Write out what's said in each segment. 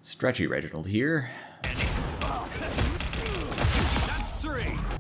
Stretchy Reginald here.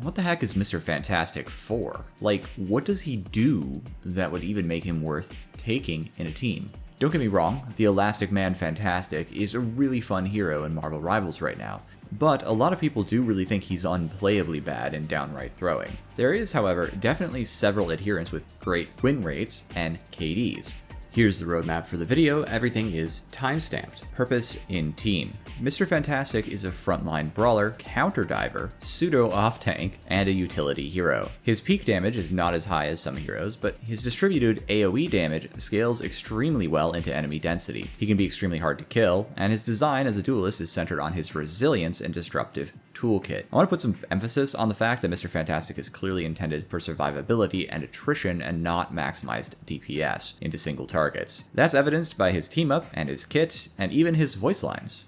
What the heck is Mr. Fantastic for? Like, what does he do that would even make him worth taking in a team? Don't get me wrong, the Elastic Man Fantastic is a really fun hero in Marvel Rivals right now, but a lot of people do really think he's unplayably bad in downright throwing. There is, however, definitely several adherents with great win rates and KDs. Here's the roadmap for the video. Everything is time-stamped. Purpose in team. Mr. Fantastic is a frontline brawler, counter diver, pseudo off-tank, and a utility hero. His peak damage is not as high as some heroes, but his distributed AoE damage scales extremely well into enemy density. He can be extremely hard to kill, and his design as a duelist is centered on his resilience and disruptive toolkit. I want to put some emphasis on the fact that Mr. Fantastic is clearly intended for survivability and attrition and not maximized DPS into single targets. That's evidenced by his team up and his kit and even his voice lines.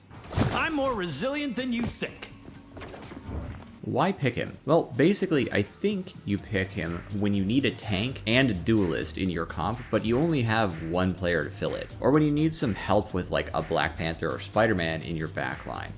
I'm more resilient than you think. Why pick him? Well, basically, I think you pick him when you need a tank and a duelist in your comp, but you only have one player to fill it. Or when you need some help with like a Black Panther or Spider-Man in your backline.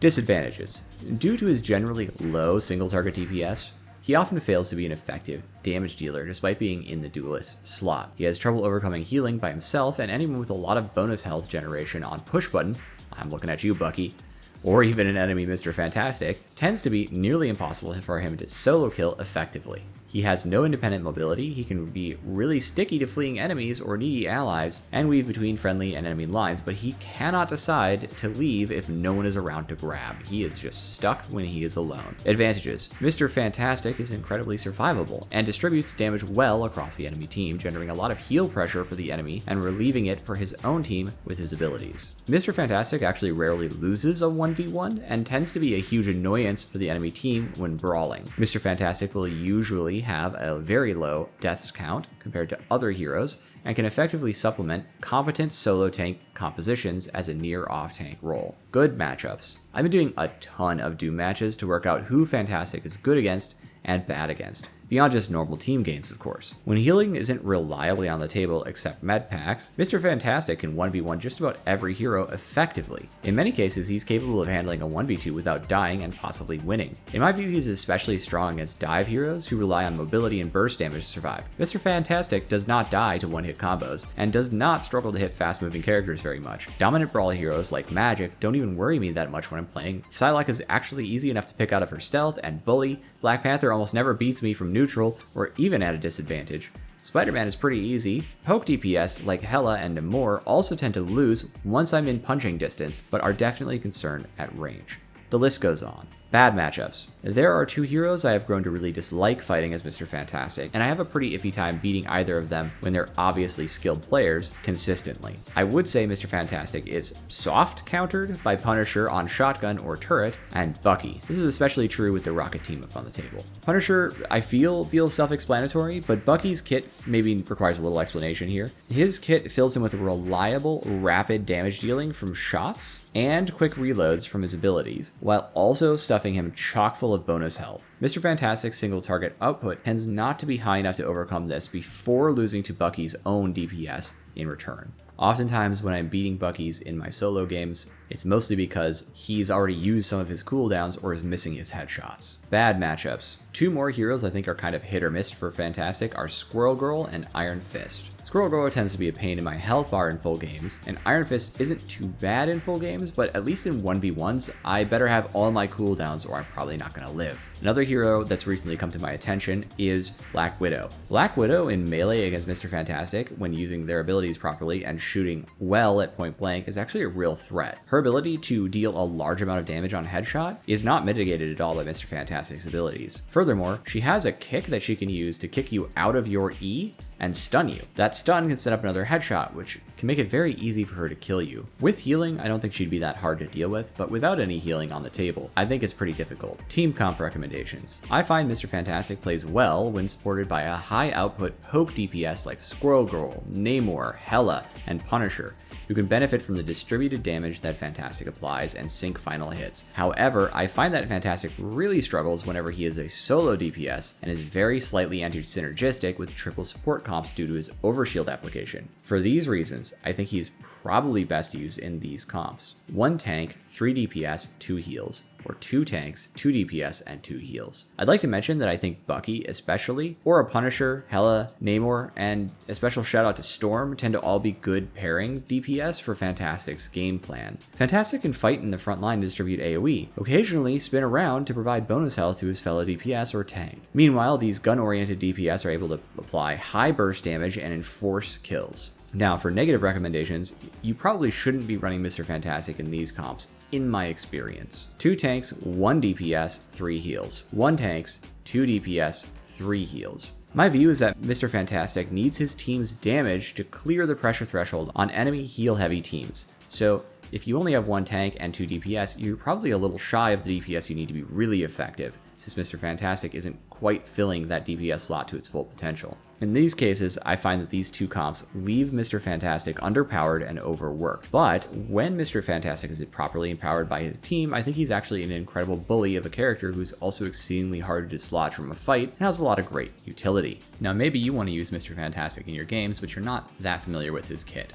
Disadvantages. Due to his generally low single target DPS, he often fails to be an effective damage dealer despite being in the duelist slot. He has trouble overcoming healing by himself, and anyone with a lot of bonus health generation on push button, I'm looking at you, Bucky, or even an enemy Mr. Fantastic, tends to be nearly impossible for him to solo kill effectively. He has no independent mobility, he can be really sticky to fleeing enemies or needy allies, and weave between friendly and enemy lines, but he cannot decide to leave if no one is around to grab. He is just stuck when he is alone. Advantages. Mr. Fantastic is incredibly survivable, and distributes damage well across the enemy team, generating a lot of heal pressure for the enemy, and relieving it for his own team with his abilities. Mr. Fantastic actually rarely loses a 1v1, and tends to be a huge annoyance for the enemy team when brawling. Mr. Fantastic will usually have a very low deaths count compared to other heroes, and can effectively supplement competent solo tank compositions as a near off-tank role. Good matchups. I've been doing a ton of Doom matches to work out who Fantastic is good against and bad against, beyond just normal team games, of course. When healing isn't reliably on the table except med packs, Mr. Fantastic can 1v1 just about every hero effectively. In many cases, he's capable of handling a 1v2 without dying and possibly winning. In my view, he's especially strong against dive heroes who rely on mobility and burst damage to survive. Mr. Fantastic does not die to one-hit combos, and does not struggle to hit fast-moving characters very much. Dominant brawl heroes like Magic don't even worry me that much when I'm playing. Psylocke is actually easy enough to pick out of her stealth and bully. Black Panther almost never beats me from neutral or even at a disadvantage. Spider-Man is pretty easy. Poke DPS like Hela and Namor also tend to lose once I'm in punching distance, but are definitely concerned at range. The list goes on. Bad matchups. There are two heroes I have grown to really dislike fighting as Mr. Fantastic, and I have a pretty iffy time beating either of them when they're obviously skilled players consistently. I would say Mr. Fantastic is soft countered by Punisher on shotgun or turret, and Bucky. This is especially true with the Rocket team up on the table. Punisher, I feel feels self-explanatory, but Bucky's kit maybe requires a little explanation here. His kit fills him with reliable, rapid damage dealing from shots and quick reloads from his abilities, while also stuffing him chock full of bonus health. Mr. Fantastic's single target output tends not to be high enough to overcome this before losing to Bucky's own DPS in return. Oftentimes when I'm beating Bucky's in my solo games, it's mostly because he's already used some of his cooldowns or is missing his headshots. Bad matchups. Two more heroes I think are kind of hit or miss for Fantastic are Squirrel Girl and Iron Fist. Squirrel Girl tends to be a pain in my health bar in full games, and Iron Fist isn't too bad in full games, but at least in 1v1s, I better have all my cooldowns or I'm probably not going to live. Another hero that's recently come to my attention is Black Widow. Black Widow in melee against Mr. Fantastic, when using their abilities properly and shooting well at point blank, is actually a real threat. Her ability to deal a large amount of damage on headshot is not mitigated at all by Mr. Fantastic's abilities. Furthermore, she has a kick that she can use to kick you out of your E and stun you. That stun can set up another headshot, which can make it very easy for her to kill you. With healing, I don't think she'd be that hard to deal with, but without any healing on the table, I think it's pretty difficult. Team comp recommendations. I find Mr. Fantastic plays well when supported by a high output poke DPS like Squirrel Girl, Namor, Hela, and Punisher. who can benefit from the distributed damage that Fantastic applies and sink final hits. However, I find that Fantastic really struggles whenever he is a solo DPS and is very slightly anti-synergistic with triple support comps due to his overshield application. For these reasons, I think he's probably best used in these comps. 1 tank, 3 DPS, 2 heals, or 2 tanks, 2 DPS, and 2 heals. I'd like to mention that I think Bucky especially, or a Punisher, Hela, Namor, and a special shout out to Storm tend to all be good pairing DPS for Fantastic's game plan. Fantastic can fight in the front line to distribute AoE, occasionally spin around to provide bonus health to his fellow DPS or tank. Meanwhile, these gun-oriented DPS are able to apply high burst damage and enforce kills. Now, for negative recommendations, you probably shouldn't be running Mr. Fantastic in these comps, in my experience. 2 tanks, 1 DPS, 3 heals. 1 tanks, 2 DPS, 3 heals. My view is that Mr. Fantastic needs his team's damage to clear the pressure threshold on enemy heal-heavy teams. So, if you only have 1 tank and 2 DPS, you're probably a little shy of the DPS you need to be really effective, since Mr. Fantastic isn't quite filling that DPS slot to its full potential. In these cases, I find that these 2 comps leave Mr. Fantastic underpowered and overworked. But when Mr. Fantastic is properly empowered by his team, I think he's actually an incredible bully of a character who's also exceedingly hard to dislodge from a fight and has a lot of great utility. Now, maybe you want to use Mr. Fantastic in your games, but you're not that familiar with his kit.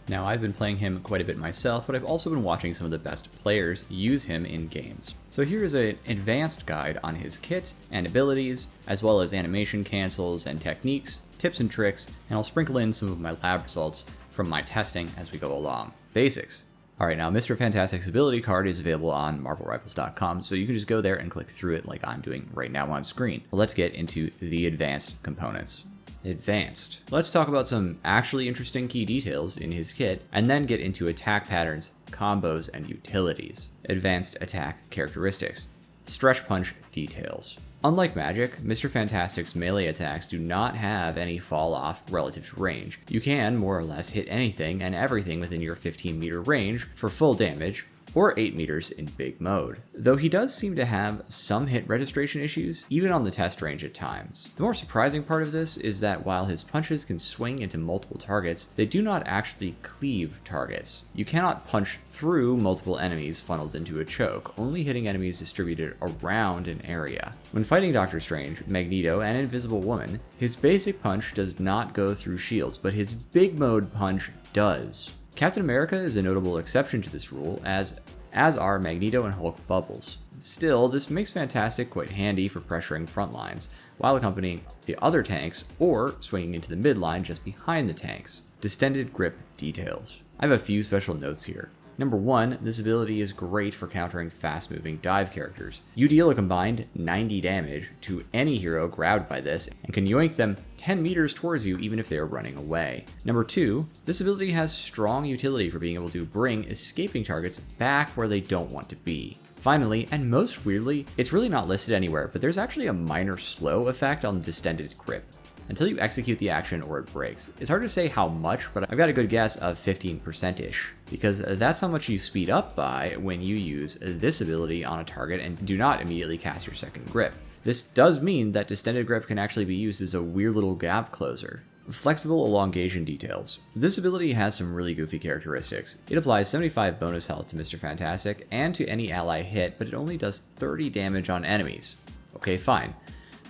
Now, I've been playing him quite a bit myself, but I've also been watching some of the best players use him in games. So here is an advanced guide on his kit and abilities, as well as animation cancels and techniques, tips and tricks, and I'll sprinkle in some of my lab results from my testing as we go along. Basics. Alright, now Mr. Fantastic's ability card is available on MarvelRivals.com, so you can just go there and click through it like I'm doing right now on screen. Let's get into the advanced components. Advanced. Let's talk about some actually interesting key details in his kit, and then get into attack patterns, combos, and utilities. Advanced attack characteristics. Stretch punch details. Unlike magic, Mr. Fantastic's melee attacks do not have any fall off relative to range. You can more or less hit anything and everything within your 15-meter range for full damage, or 8 meters in big mode. Though he does seem to have some hit registration issues, even on the test range at times. The more surprising part of this is that while his punches can swing into multiple targets, they do not actually cleave targets. You cannot punch through multiple enemies funneled into a choke, only hitting enemies distributed around an area. When fighting Doctor Strange, Magneto, and Invisible Woman, his basic punch does not go through shields, but his big mode punch does. Captain America is a notable exception to this rule, as are Magneto and Hulk bubbles. Still, this makes Fantastic quite handy for pressuring front lines, while accompanying the other tanks or swinging into the midline just behind the tanks. Distended Grip details. I have a few special notes here. Number 1, this ability is great for countering fast-moving dive characters. You deal a combined 90 damage to any hero grabbed by this, and can yoink them 10 meters towards you even if they are running away. Number 2, this ability has strong utility for being able to bring escaping targets back where they don't want to be. Finally, and most weirdly, it's really not listed anywhere, but there's actually a minor slow effect on Distended Grip. Until you execute the action or it breaks. It's hard to say how much, but I've got a good guess of 15%-ish, because that's how much you speed up by when you use this ability on a target and do not immediately cast your second grip. This does mean that Distended Grip can actually be used as a weird little gap closer. Flexible Elongation details. This ability has some really goofy characteristics. It applies 75 bonus health to Mr. Fantastic and to any ally hit, but it only does 30 damage on enemies. Okay, fine.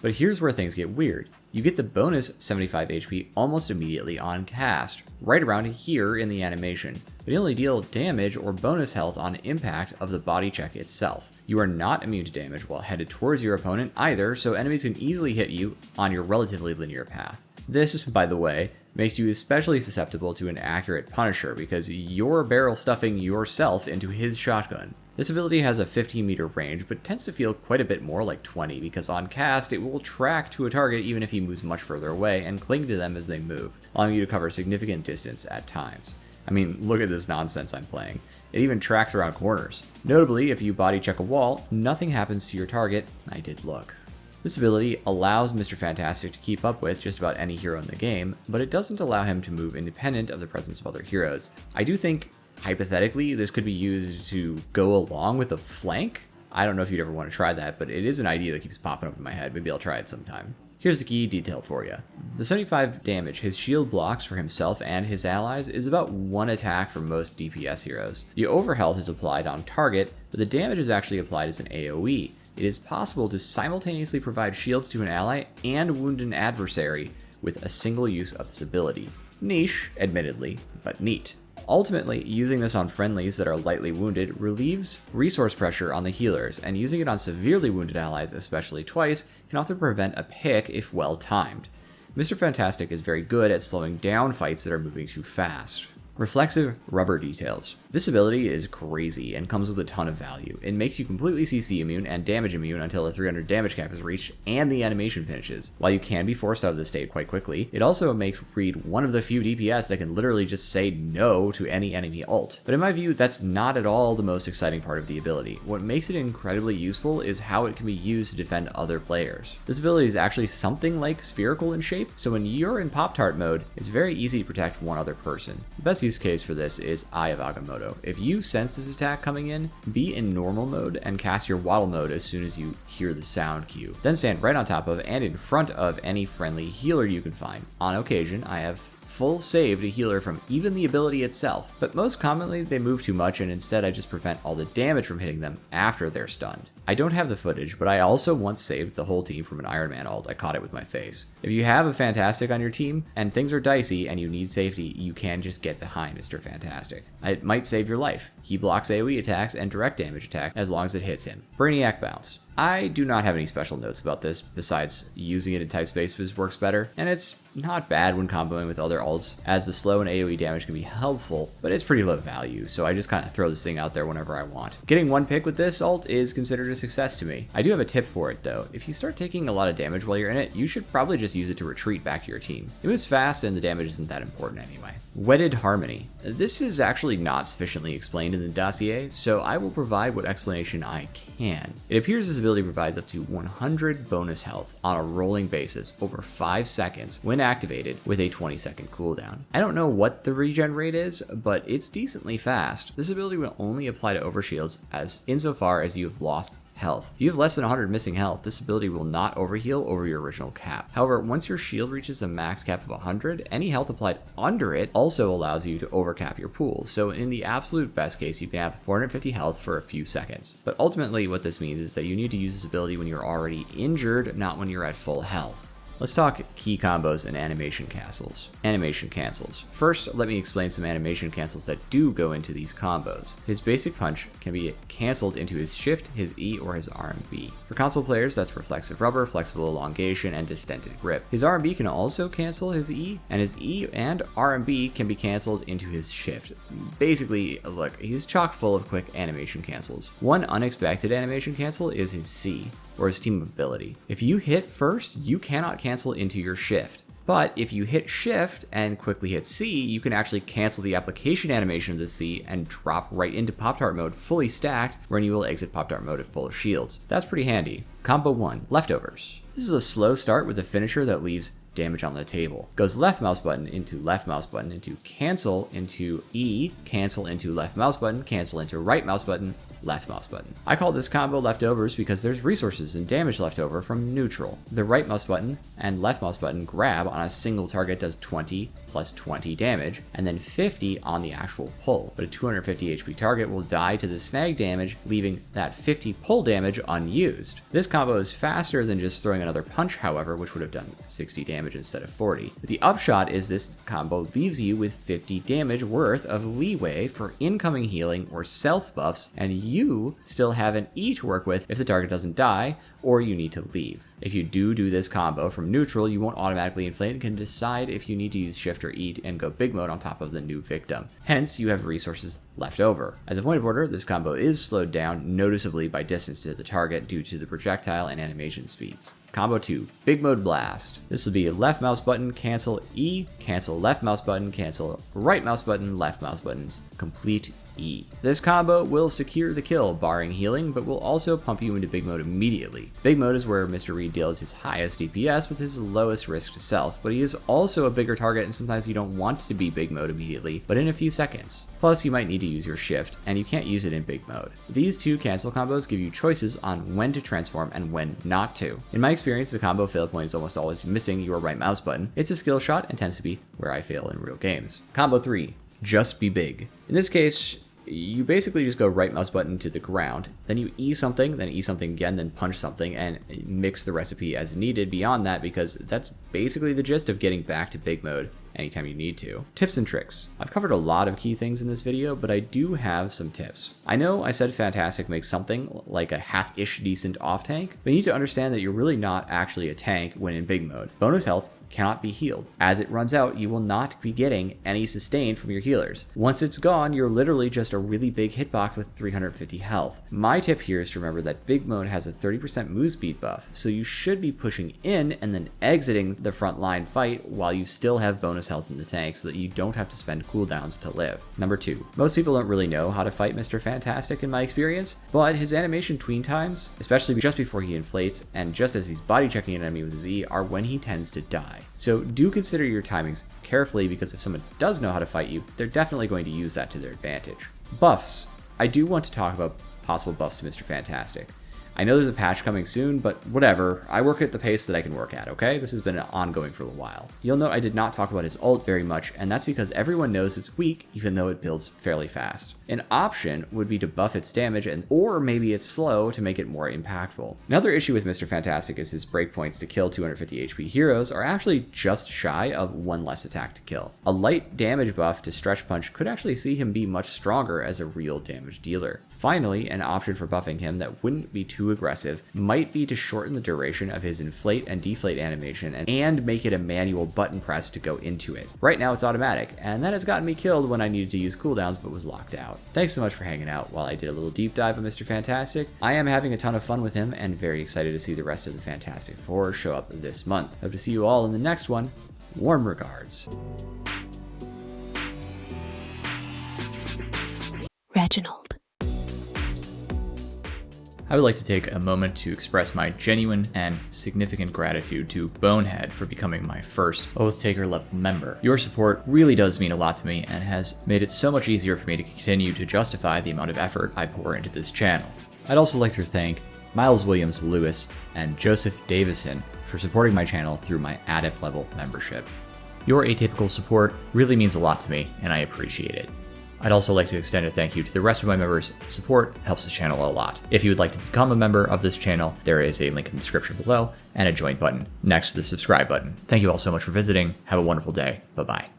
But here's where things get weird. You get the bonus 75 HP almost immediately on cast, right around here in the animation, but you only deal damage or bonus health on impact of the body check itself. You are not immune to damage while headed towards your opponent either, so enemies can easily hit you on your relatively linear path. This, by the way, makes you especially susceptible to an accurate Punisher because you're barrel stuffing yourself into his shotgun. This ability has a 15-meter range, but tends to feel quite a bit more like 20 because on cast, it will track to a target even if he moves much further away and cling to them as they move, allowing you to cover significant distance at times. I mean, look at this nonsense I'm playing. It even tracks around corners. Notably, if you body check a wall, nothing happens to your target. I did look. This ability allows Mr. Fantastic to keep up with just about any hero in the game, but it doesn't allow him to move independent of the presence of other heroes. I do think, hypothetically, this could be used to go along with a flank. I don't know if you'd ever want to try that, but it is an idea that keeps popping up in my head. Maybe I'll try it sometime. Here's the key detail for you. The 75 damage his shield blocks for himself and his allies is about 1 attack for most DPS heroes. The overhealth is applied on target, but the damage is actually applied as an AoE. It is possible to simultaneously provide shields to an ally and wound an adversary with a single use of this ability. Niche, admittedly, but neat. Ultimately, using this on friendlies that are lightly wounded relieves resource pressure on the healers, and using it on severely wounded allies, especially twice, can often prevent a pick if well timed. Mr. Fantastic is very good at slowing down fights that are moving too fast. Reflexive Rubber details. This ability is crazy and comes with a ton of value. It makes you completely CC immune and damage immune until a 300 damage cap is reached and the animation finishes. While you can be forced out of this state quite quickly, it also makes Reed one of the few DPS that can literally just say no to any enemy ult. But in my view, that's not at all the most exciting part of the ability. What makes it incredibly useful is how it can be used to defend other players. This ability is actually something like spherical in shape, so when you're in Pop-Tart mode, it's very easy to protect one other person. The best use case for this is Eye of Agamotto. If you sense this attack coming in, be in normal mode and cast your waddle mode as soon as you hear the sound cue. Then stand right on top of and in front of any friendly healer you can find. On occasion, I have full saved a healer from even the ability itself, but most commonly they move too much and instead I just prevent all the damage from hitting them after they're stunned. I don't have the footage, but I also once saved the whole team from an Iron Man ult. I caught it with my face. If you have a Fantastic on your team and things are dicey and you need safety, you can just get behind Mr. Fantastic. It might save your life. He blocks AoE attacks and direct damage attacks as long as it hits him. Brainiac Bounce. I do not have any special notes about this, besides using it in tight spaces works better, and it's not bad when comboing with other ults, as the slow and AoE damage can be helpful, but it's pretty low value, so I just kind of throw this thing out there whenever I want. Getting one pick with this ult is considered a success to me. I do have a tip for it though. If you start taking a lot of damage while you're in it, you should probably just use it to retreat back to your team. It moves fast and the damage isn't that important anyway. Wedded Harmony. This is actually not sufficiently explained in the dossier, so I will provide what explanation I can. It appears this ability provides up to 100 bonus health on a rolling basis over 5 seconds when activated with a 20-second cooldown. I don't know what the regen rate is, but it's decently fast. This ability will only apply to overshields as insofar as you have lost health. If you have less than 100 missing health, this ability will not overheal over your original cap. However, once your shield reaches a max cap of 100, any health applied under it also allows you to overcap your pool. So in the absolute best case, you can have 450 health for a few seconds. But ultimately what this means is that you need to use this ability when you're already injured, not when you're at full health. Let's talk key combos and animation cancels. Animation cancels. First, let me explain some animation cancels that do go into these combos. His basic punch can be canceled into his shift, his E, or his R&B. For console players, that's Reflexive Rubber, Flexible Elongation, and Distended Grip. His R&B can also cancel his E, and his E and R&B can be canceled into his shift. Basically, look, he's chock full of quick animation cancels. One unexpected animation cancel is his C, or his team ability. If you hit first, you cannot cancel into your shift. But if you hit shift and quickly hit C, you can actually cancel the application animation of the C and drop right into Pop-Tart mode fully stacked, wherein you will exit Pop-Tart mode at full shields. That's pretty handy. Combo 1, Leftovers. This is a slow start with a finisher that leaves damage on the table. Goes left mouse button into left mouse button into cancel into E, cancel into left mouse button, cancel into right mouse button, left mouse button. I call this combo Leftovers because there's resources and damage left over from neutral. The right mouse button and left mouse button grab on a single target does 20 plus 20 damage, and then 50 on the actual pull. But a 250 HP target will die to the snag damage, leaving that 50 pull damage unused. This combo is faster than just throwing another punch, however, which would have done 60 damage instead of 40. But the upshot is this combo leaves you with 50 damage worth of leeway for incoming healing or self buffs, and you still have an E to work with if the target doesn't die or you need to leave. If you do this combo from neutral, you won't automatically inflate and can decide if you need to use shift or E and go big mode on top of the new victim. Hence, you have resources left over. As a point of order, this combo is slowed down noticeably by distance to the target due to the projectile and animation speeds. Combo 2, Big Mode Blast. This will be left mouse button, cancel E, cancel left mouse button, cancel right mouse button, left mouse buttons, complete E. This combo will secure the kill, barring healing, but will also pump you into big mode immediately. Big mode is where Mr. Reed deals his highest DPS with his lowest risk to self, but he is also a bigger target and sometimes you don't want to be big mode immediately, but in a few seconds. Plus, you might need to use your shift, and you can't use it in big mode. These two cancel combos give you choices on when to transform and when not to. In my experience, experience, the combo fail point is almost always missing your right mouse button. It's a skill shot and tends to be where I fail in real games. Combo 3, just be big. In this case, you basically just go right mouse button to the ground, then you E something, then E something again, then punch something, and mix the recipe as needed beyond that, because that's basically the gist of getting back to big mode anytime you need to. Tips and tricks. I've covered a lot of key things in this video, but I do have some tips. I know I said Fantastic makes something like a half-ish decent off tank, but you need to understand that you're really not actually a tank when in big mode. Bonus health cannot be healed. As it runs out, you will not be getting any sustain from your healers. Once it's gone, you're literally just a really big hitbox with 350 health. My tip here is to remember that big mode has a 30% move speed buff, so you should be pushing in and then exiting the front line fight while you still have bonus health in the tank so that you don't have to spend cooldowns to live. Number 2. Most people don't really know how to fight Mr. Fantastic in my experience, but his animation tween times, especially just before he inflates and just as he's body checking an enemy with his E, are when he tends to die. So do consider your timings carefully, because if someone does know how to fight you, they're definitely going to use that to their advantage. Buffs. I do want to talk about possible buffs to Mr. Fantastic. I know there's a patch coming soon, but whatever. I work at the pace that I can work at, okay? This has been ongoing for a while. You'll note I did not talk about his ult very much, and that's because everyone knows it's weak, even though it builds fairly fast. An option would be to buff its damage, or maybe it's slow to make it more impactful. Another issue with Mr. Fantastic is his breakpoints to kill 250 HP heroes are actually just shy of 1 less attack to kill. A light damage buff to Stretch Punch could actually see him be much stronger as a real damage dealer. Finally, an option for buffing him that wouldn't be too aggressive might be to shorten the duration of his inflate and deflate animation and make it a manual button press to go into it. Right now it's automatic, and that has gotten me killed when I needed to use cooldowns but was locked out. Thanks so much for hanging out while I did a little deep dive on Mr. Fantastic. I am having a ton of fun with him and very excited to see the rest of the Fantastic Four show up this month. Hope to see you all in the next one. Warm regards. Reginald. I would like to take a moment to express my genuine and significant gratitude to Bonehead for becoming my first Oath Taker level member. Your support really does mean a lot to me and has made it so much easier for me to continue to justify the amount of effort I pour into this channel. I'd also like to thank Miles Williams Lewis and Joseph Davison for supporting my channel through my Adept level membership. Your atypical support really means a lot to me, and I appreciate it. I'd also like to extend a thank you to the rest of my members. Support helps the channel a lot. If you would like to become a member of this channel, there is a link in the description below and a join button next to the subscribe button. Thank you all so much for visiting. Have a wonderful day. Bye-bye.